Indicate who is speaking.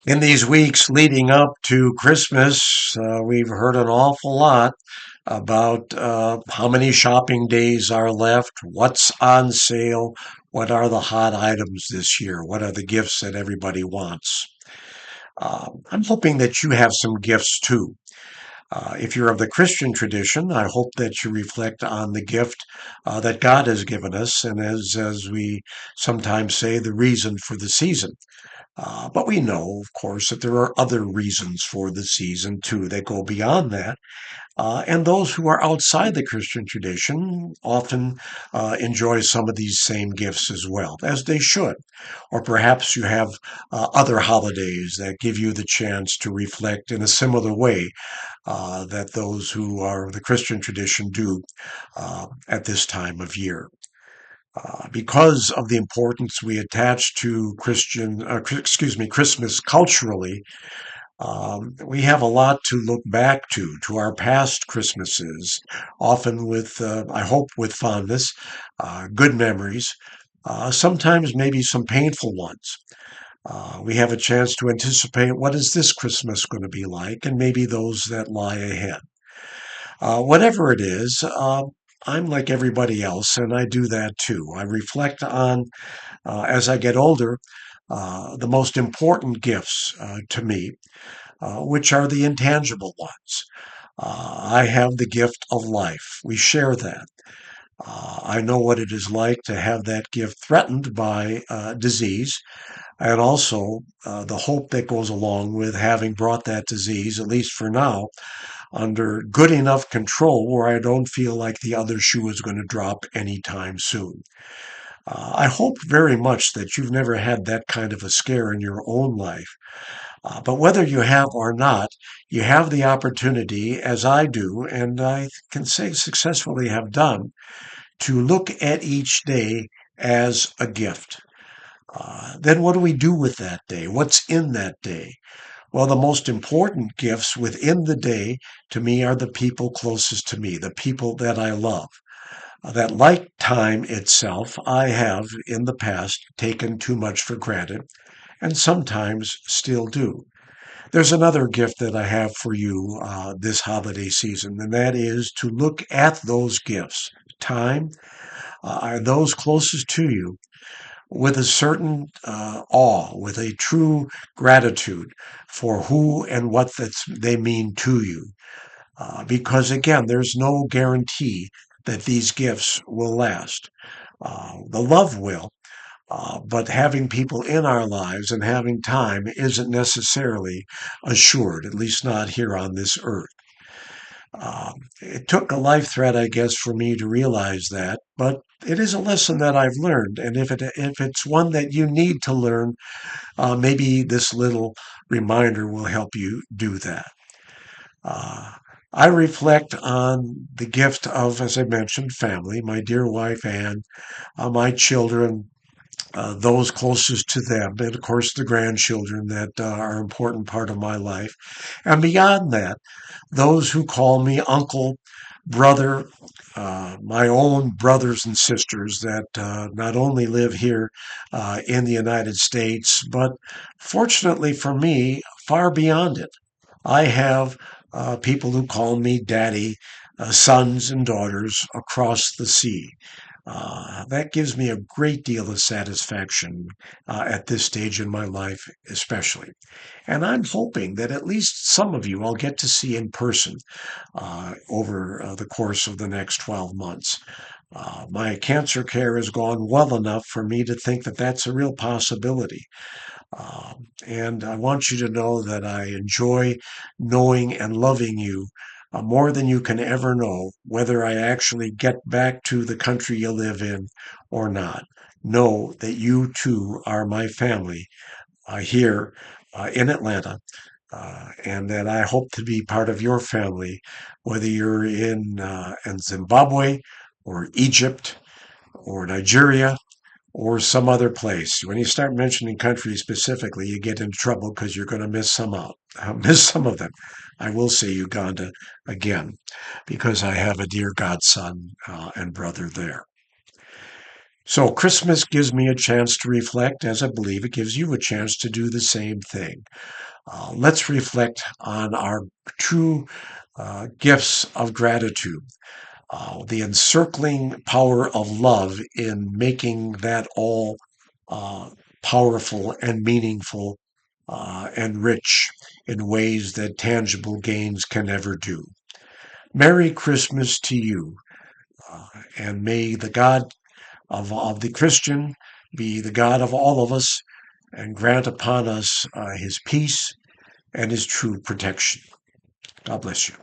Speaker 1: In these weeks leading up to Christmas, we've heard an awful lot about how many shopping days are left, what's on sale, what are the hot items this year, what are the gifts that everybody wants. I'm hoping that you have some gifts too. If you're of the Christian tradition, I hope that you reflect on the gift that God has given us, and as we sometimes say, the reason for the season. But we know, of course, that there are other reasons for the season too that go beyond that. And those who are outside the Christian tradition often enjoy some of these same gifts as well, as they should. Or perhaps you have other holidays that give you the chance to reflect in a similar way that those who are of the Christian tradition do at this time of year. Because of the importance we attach to Christmas culturally, we have a lot to look back to our past Christmases, often with, I hope, with fondness, good memories, sometimes maybe some painful ones. We have a chance to anticipate what is this Christmas going to be like, and maybe those that lie ahead. Whatever it is, I'm like everybody else, and I do that too. I reflect on, as I get older, the most important gifts to me, which are the intangible ones. I have the gift of life. We share that. I know what it is like to have that gift threatened by disease, and also the hope that goes along with having brought that disease, at least for now, under good enough control where I don't feel like the other shoe is going to drop anytime soon. I hope very much that you've never had that kind of a scare in your own life. But whether you have or not, you have the opportunity, as I do, and I can say successfully have done, to look at each day as a gift. Then what do we do with that day? What's in that day? Well, the most important gifts within the day to me are the people closest to me, the people that I love. That like time itself, I have in the past taken too much for granted and sometimes still do. There's another gift that I have for you this holiday season, and that is to look at those gifts, time, are those closest to you, with a certain awe, with a true gratitude for who and what they mean to you. Because again, there's no guarantee that these gifts will last. The love will, but having people in our lives and having time isn't necessarily assured, at least not here on this earth. It took a life threat, I guess, for me to realize that, but it is a lesson that I've learned. And if it's one that you need to learn, maybe this little reminder will help you do that. Uh, I reflect on the gift of, as I mentioned, family, my dear wife Anne, my children, those closest to them, and of course the grandchildren that are an important part of my life. And beyond that, those who call me uncle, brother, my own brothers and sisters that not only live here in the United States, but fortunately for me, far beyond it. I have people who call me daddy, sons and daughters across the sea. That gives me a great deal of satisfaction at this stage in my life, especially. And I'm hoping that at least some of you I'll get to see in person over the course of the next 12 months. My cancer care has gone well enough for me to think that that's a real possibility. And I want you to know that I enjoy knowing and loving you more than you can ever know, whether I actually get back to the country you live in or not. Know that you too are my family here in Atlanta, and that I hope to be part of your family, whether you're in Zimbabwe or Egypt or Nigeria or some other place. When you start mentioning countries specifically, you get into trouble because you're going to miss some out. Miss some of them. I will say Uganda again because I have a dear godson and brother there. So Christmas gives me a chance to reflect, as I believe it gives you a chance to do the same thing. Let's reflect on our true gifts of gratitude, the encircling power of love in making that all uh, powerful and meaningful and rich in ways that tangible gains can never do. Merry Christmas to you, and may the God of the Christian be the God of all of us and grant upon us his peace and his true protection. God bless you.